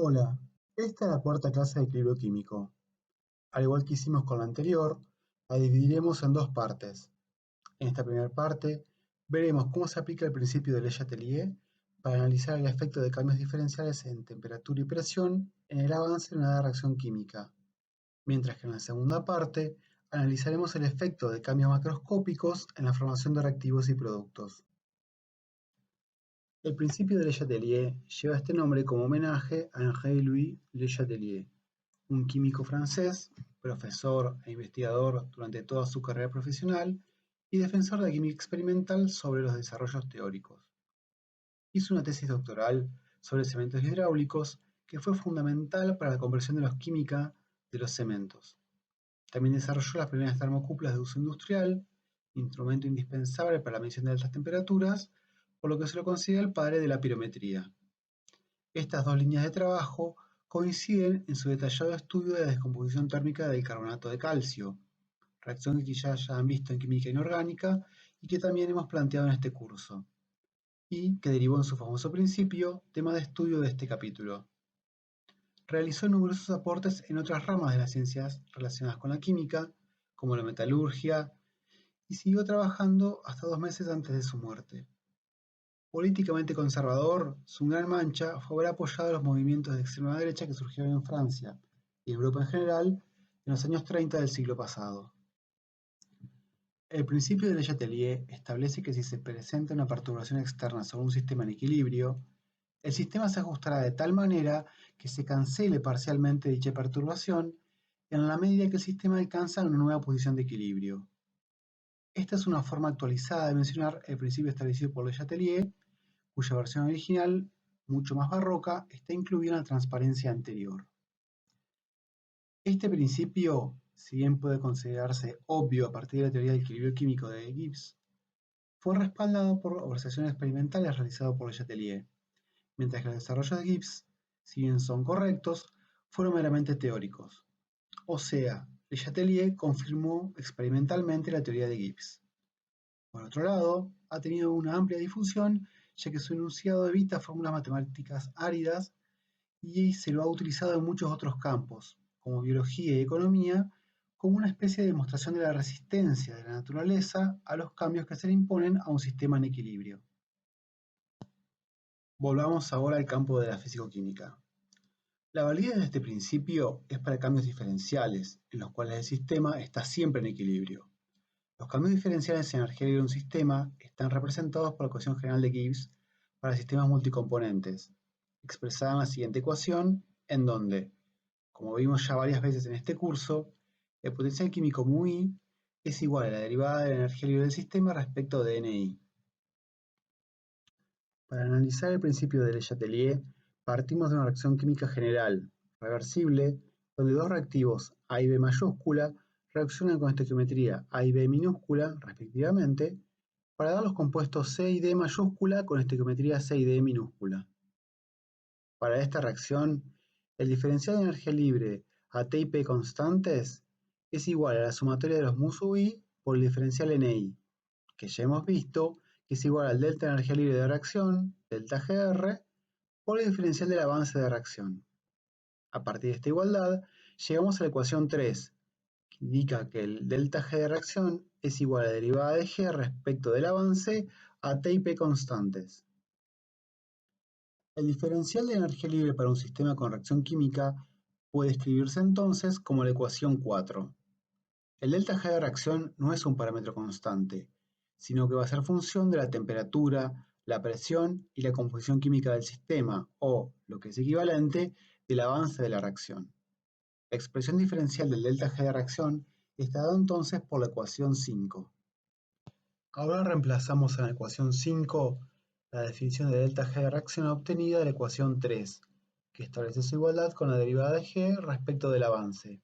Hola, esta es la cuarta clase de equilibrio químico. Al igual que hicimos con la anterior, la dividiremos en dos partes. En esta primera parte, veremos cómo se aplica el principio de Le-Chatelier para analizar el efecto de cambios diferenciales en temperatura y presión en el avance de una reacción química, mientras que en la segunda parte analizaremos el efecto de cambios macroscópicos en la formación de reactivos y productos. El principio de Le Chatelier lleva este nombre como homenaje a Henri-Louis Le Chatelier, un químico francés, profesor e investigador durante toda su carrera profesional y defensor de la química experimental sobre los desarrollos teóricos. Hizo una tesis doctoral sobre cementos hidráulicos que fue fundamental para la conversión de la química de los cementos. También desarrolló las primeras termocuplas de uso industrial, instrumento indispensable para la medición de altas temperaturas, por lo que se lo considera el padre de la pirometría. Estas dos líneas de trabajo coinciden en su detallado estudio de la descomposición térmica del carbonato de calcio, reacción que ya han visto en química inorgánica y que también hemos planteado en este curso, y que derivó en su famoso principio, tema de estudio de este capítulo. Realizó numerosos aportes en otras ramas de las ciencias relacionadas con la química, como la metalurgia, y siguió trabajando hasta 2 meses antes de su muerte. Políticamente conservador, su gran mancha fue haber apoyado los movimientos de extrema derecha que surgieron en Francia y en Europa en general en los años 30 del siglo pasado. El principio de Le Chatelier establece que si se presenta una perturbación externa sobre un sistema en equilibrio, el sistema se ajustará de tal manera que se cancele parcialmente dicha perturbación en la medida que el sistema alcanza una nueva posición de equilibrio. Esta es una forma actualizada de mencionar el principio establecido por Le Chatelier, cuya versión original, mucho más barroca, está incluida en la transparencia anterior. Este principio, si bien puede considerarse obvio a partir de la teoría del equilibrio químico de Gibbs, fue respaldado por observaciones experimentales realizadas por Le Chatelier, mientras que los desarrollos de Gibbs, si bien son correctos, fueron meramente teóricos. O sea, Le Chatelier confirmó experimentalmente la teoría de Gibbs. Por otro lado, ha tenido una amplia difusión ya que su enunciado evita fórmulas matemáticas áridas y se lo ha utilizado en muchos otros campos, como biología y economía, como una especie de demostración de la resistencia de la naturaleza a los cambios que se le imponen a un sistema en equilibrio. Volvamos ahora al campo de la físico-química. La validez de este principio es para cambios diferenciales, en los cuales el sistema está siempre en equilibrio. Los cambios diferenciales en energía libre de un sistema están representados por la ecuación general de Gibbs para sistemas multicomponentes, expresada en la siguiente ecuación, en donde, como vimos ya varias veces en este curso, el potencial químico μI es igual a la derivada de la energía libre del sistema respecto de NI. Para analizar el principio de Le Chatelier, partimos de una reacción química general, reversible, donde dos reactivos A y B mayúscula reaccionan con estequiometría A y B minúscula, respectivamente, para dar los compuestos C y D mayúscula con estequiometría C y D minúscula. Para esta reacción, el diferencial de energía libre a T y P constantes es igual a la sumatoria de los mu sub I por el diferencial NI, que ya hemos visto que es igual al delta de energía libre de reacción, delta GR, por el diferencial del avance de reacción. A partir de esta igualdad, llegamos a la ecuación 3, que indica que el delta G de reacción es igual a la derivada de G respecto del avance a T y P constantes. El diferencial de energía libre para un sistema con reacción química puede escribirse entonces como la ecuación 4. El delta G de reacción no es un parámetro constante, sino que va a ser función de la temperatura, la presión y la composición química del sistema, o, lo que es equivalente, del avance de la reacción. La expresión diferencial del delta G de reacción está dada entonces por la ecuación 5. Ahora reemplazamos en la ecuación 5 la definición de delta G de reacción obtenida de la ecuación 3, que establece su igualdad con la derivada de G respecto del avance.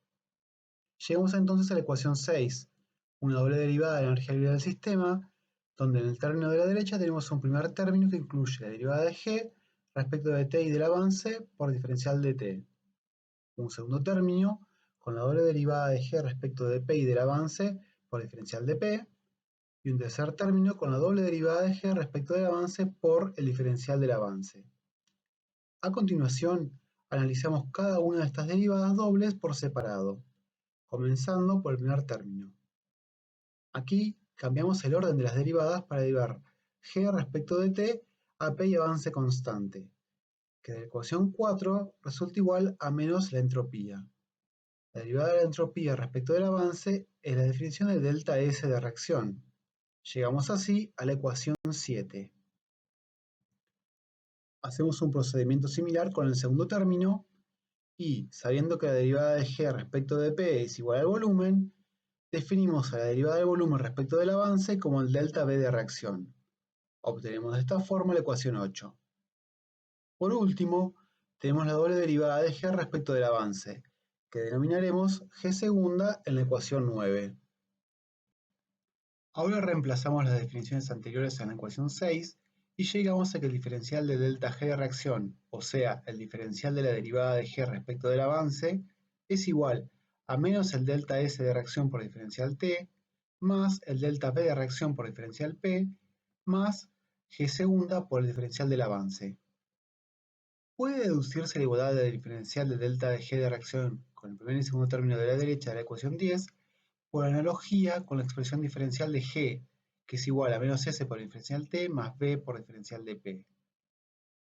Llegamos entonces a la ecuación 6, una doble derivada de la energía libre del sistema, donde en el término de la derecha tenemos un primer término que incluye la derivada de G respecto de T y del avance por diferencial de T. Un segundo término con la doble derivada de G respecto de P y del avance por diferencial de P, y un tercer término con la doble derivada de G respecto del avance por el diferencial del avance. A continuación, Analizamos cada una de estas derivadas dobles por separado, comenzando por el primer término. Aquí cambiamos el orden de las derivadas para derivar g respecto de t a p y avance constante, que de la ecuación 4 resulta igual a menos la entropía. La derivada de la entropía respecto del avance es la definición de delta S de reacción. Llegamos así a la ecuación 7. Hacemos un procedimiento similar con el segundo término y, sabiendo que la derivada de g respecto de p es igual al volumen, definimos a la derivada del volumen respecto del avance como el delta V de reacción. Obtenemos de esta forma la ecuación 8. Por último, tenemos la doble derivada de g respecto del avance, que denominaremos g segunda en la ecuación 9. Ahora reemplazamos las definiciones anteriores en la ecuación 6 y llegamos a que el diferencial de delta g de reacción, o sea, el diferencial de la derivada de g respecto del avance, es igual a menos el delta S de reacción por diferencial t, más el delta P de reacción por diferencial P, más g segunda por el diferencial del avance. Puede deducirse la igualdad del diferencial de delta de g de reacción con el primer y segundo término de la derecha de la ecuación 10 por analogía con la expresión diferencial de g, que es igual a menos s por diferencial t más b por diferencial de p.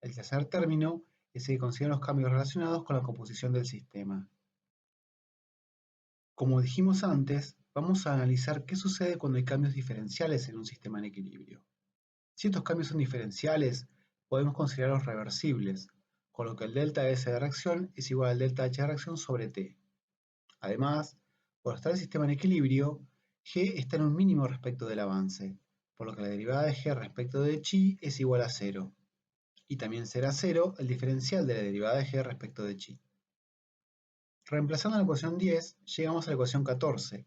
El tercer término es el que considera los cambios relacionados con la composición del sistema. Como dijimos antes, vamos a analizar qué sucede cuando hay cambios diferenciales en un sistema en equilibrio. Si estos cambios son diferenciales, podemos considerarlos reversibles, con lo que el delta S de reacción es igual al delta H de reacción sobre T. Además, por estar el sistema en equilibrio, G está en un mínimo respecto del avance, por lo que la derivada de G respecto de chi es igual a 0, y también será 0 el diferencial de la derivada de G respecto de chi. Reemplazando la ecuación 10, llegamos a la ecuación 14,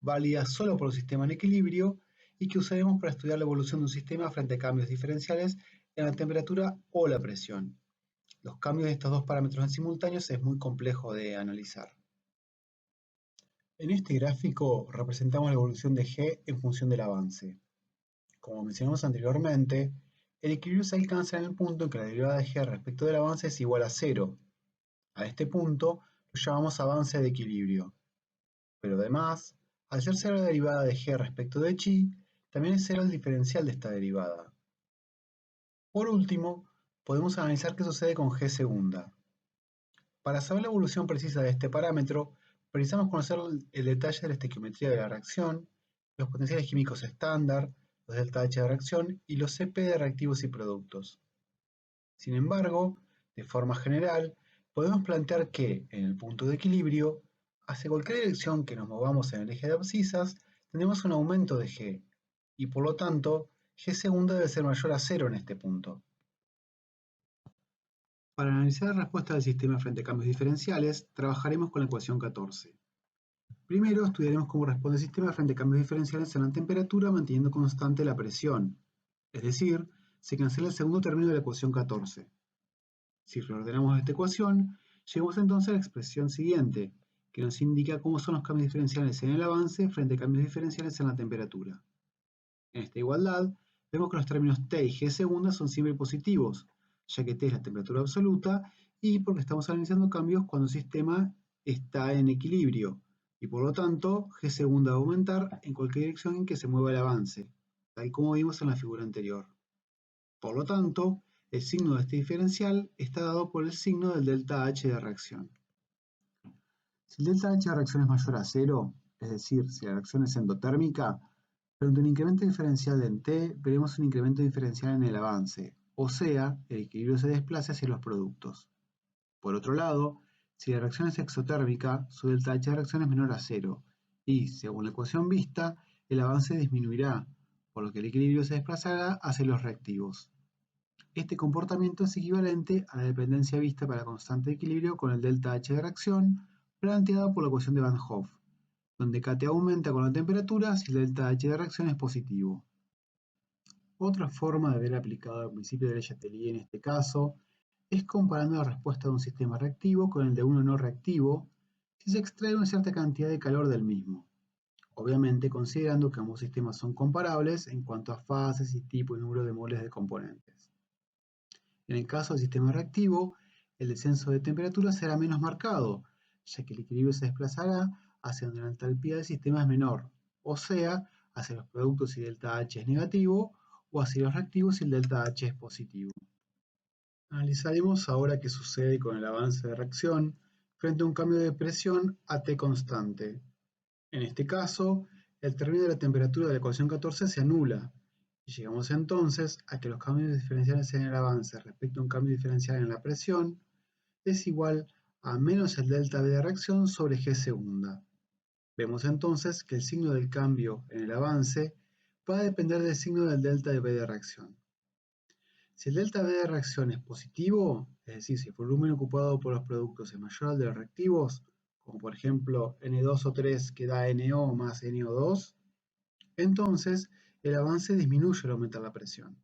válida solo por un sistema en equilibrio y que usaremos para estudiar la evolución de un sistema frente a cambios diferenciales en la temperatura o la presión. Los cambios de estos dos parámetros en simultáneos es muy complejo de analizar. En este gráfico representamos la evolución de G en función del avance. Como mencionamos anteriormente, el equilibrio se alcanza en el punto en que la derivada de G respecto del avance es igual a 0. A este punto lo llamamos avance de equilibrio. Pero además, al ser 0 la derivada de G respecto de chi, también es 0 el diferencial de esta derivada. Por último, podemos analizar qué sucede con G segunda. Para saber la evolución precisa de este parámetro, precisamos conocer el detalle de la estequiometría de la reacción, los potenciales químicos estándar, los delta H de reacción y los Cp de reactivos y productos. Sin embargo, de forma general, podemos plantear que, en el punto de equilibrio, hacia cualquier dirección que nos movamos en el eje de abscisas, tendremos un aumento de G, y por lo tanto, G segunda debe ser mayor a 0 en este punto. Para analizar la respuesta del sistema frente a cambios diferenciales, trabajaremos con la ecuación 14. Primero estudiaremos cómo responde el sistema frente a cambios diferenciales en la temperatura manteniendo constante la presión, es decir, se cancela el segundo término de la ecuación 14. Si reordenamos esta ecuación, llegamos entonces a la expresión siguiente, que nos indica cómo son los cambios diferenciales en el avance frente a cambios diferenciales en la temperatura. En esta igualdad, vemos que los términos T y G segunda son siempre positivos, ya que T es la temperatura absoluta y porque estamos analizando cambios cuando el sistema está en equilibrio, y por lo tanto G segunda va a aumentar en cualquier dirección en que se mueva el avance, tal como vimos en la figura anterior. Por lo tanto, el signo de este diferencial está dado por el signo del delta H de reacción. Si el delta H de reacción es mayor a 0, es decir, si la reacción es endotérmica, frente a un incremento diferencial en T, veremos un incremento diferencial en el avance, o sea, el equilibrio se desplaza hacia los productos. Por otro lado, si la reacción es exotérmica, su delta H de reacción es menor a 0, y, según la ecuación vista, el avance disminuirá, por lo que el equilibrio se desplazará hacia los reactivos. Este comportamiento es equivalente a la dependencia vista para la constante de equilibrio con el delta H de reacción, planteada por la ecuación de Van Hoff, donde Kt aumenta con la temperatura si el delta H de reacción es positivo. Otra forma de ver aplicado el principio de Letelier en este caso es comparando la respuesta de un sistema reactivo con el de uno no reactivo si se extrae una cierta cantidad de calor del mismo, obviamente considerando que ambos sistemas son comparables en cuanto a fases y tipo y número de moles de componentes. En el caso del sistema reactivo, el descenso de temperatura será menos marcado, ya que el equilibrio se desplazará hacia donde la entalpía del sistema es menor, o sea, hacia los productos si delta H es negativo o hacia los reactivos si el delta H es positivo. Analizaremos ahora qué sucede con el avance de reacción frente a un cambio de presión a T constante. En este caso, el término de la temperatura de la ecuación 14 se anula, y llegamos entonces a que los cambios diferenciales en el avance respecto a un cambio diferencial en la presión es igual a menos el delta V de reacción sobre G segunda. Vemos entonces que el signo del cambio en el avance va a depender del signo del delta de V de reacción. Si el delta V de reacción es positivo, es decir, si el volumen ocupado por los productos es mayor al de los reactivos, como por ejemplo N2 o 3 que da NO más NO2, entonces el avance disminuye al aumentar la presión.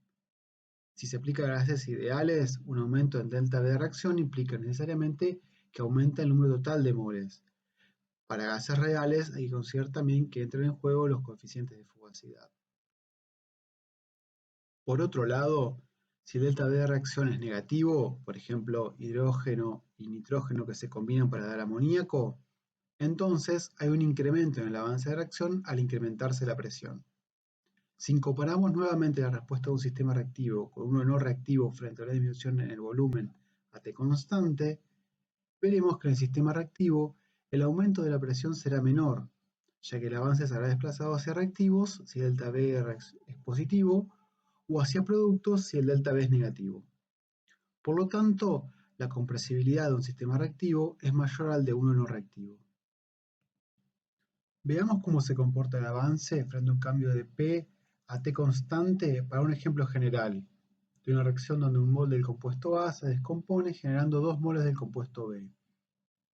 Si se aplica a gases ideales, un aumento en delta V de reacción implica necesariamente que aumenta el número total de moles. Para gases reales hay que considerar también que entran en juego los coeficientes de fugacidad. Por otro lado, si el delta V de reacción es negativo, por ejemplo hidrógeno y nitrógeno que se combinan para dar amoníaco, entonces hay un incremento en el avance de reacción al incrementarse la presión. Si comparamos nuevamente la respuesta de un sistema reactivo con uno no reactivo frente a una disminución en el volumen a T constante, veremos que en el sistema reactivo el aumento de la presión será menor, ya que el avance se habrá desplazado hacia reactivos si el delta V es positivo o hacia productos si el delta V es negativo. Por lo tanto, la compresibilidad de un sistema reactivo es mayor al de uno no reactivo. Veamos cómo se comporta el avance frente a un cambio de P a T constante para un ejemplo general, de una reacción donde un mol del compuesto A se descompone generando 2 moles del compuesto B.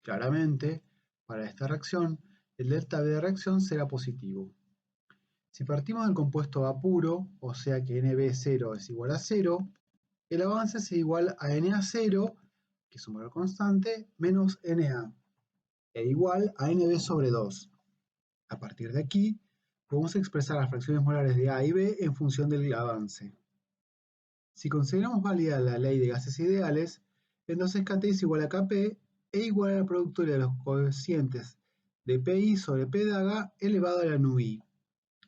Claramente, para esta reacción, el delta V de reacción será positivo. Si partimos del compuesto A puro, o sea que NB0 es igual a 0, el avance es igual a NA0, que es un valor constante, menos NA, e igual a NB sobre 2. A partir de aquí, podemos expresar las fracciones molares de A y B en función del avance. Si consideramos válida la ley de gases ideales, entonces Kt es igual a Kp e igual a la productoria de los cocientes de Pi sobre P daga elevado a la nu i.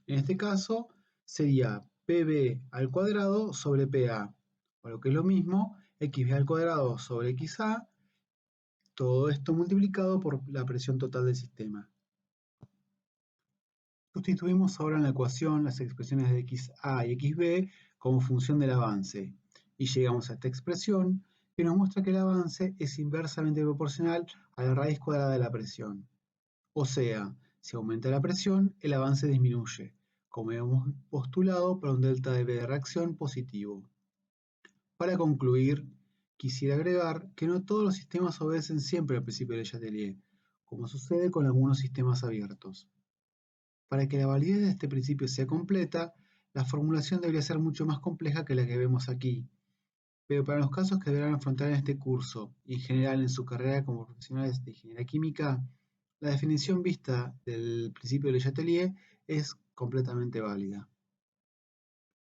En este caso sería Pb al cuadrado sobre Pa, o lo que es lo mismo, xb al cuadrado sobre xa, todo esto multiplicado por la presión total del sistema. Sustituimos ahora en la ecuación las expresiones de xa y xb como función del avance, y llegamos a esta expresión que nos muestra que el avance es inversamente proporcional a la raíz cuadrada de la presión. O sea, si aumenta la presión, el avance disminuye, como hemos postulado para un delta de V de reacción positivo. Para concluir, quisiera agregar que no todos los sistemas obedecen siempre al principio de Letelier, como sucede con algunos sistemas abiertos. Para que la validez de este principio sea completa, la formulación debería ser mucho más compleja que la que vemos aquí. Pero para los casos que deberán afrontar en este curso y en general en su carrera como profesionales de ingeniería química, la definición vista del principio de Letelier es completamente válida.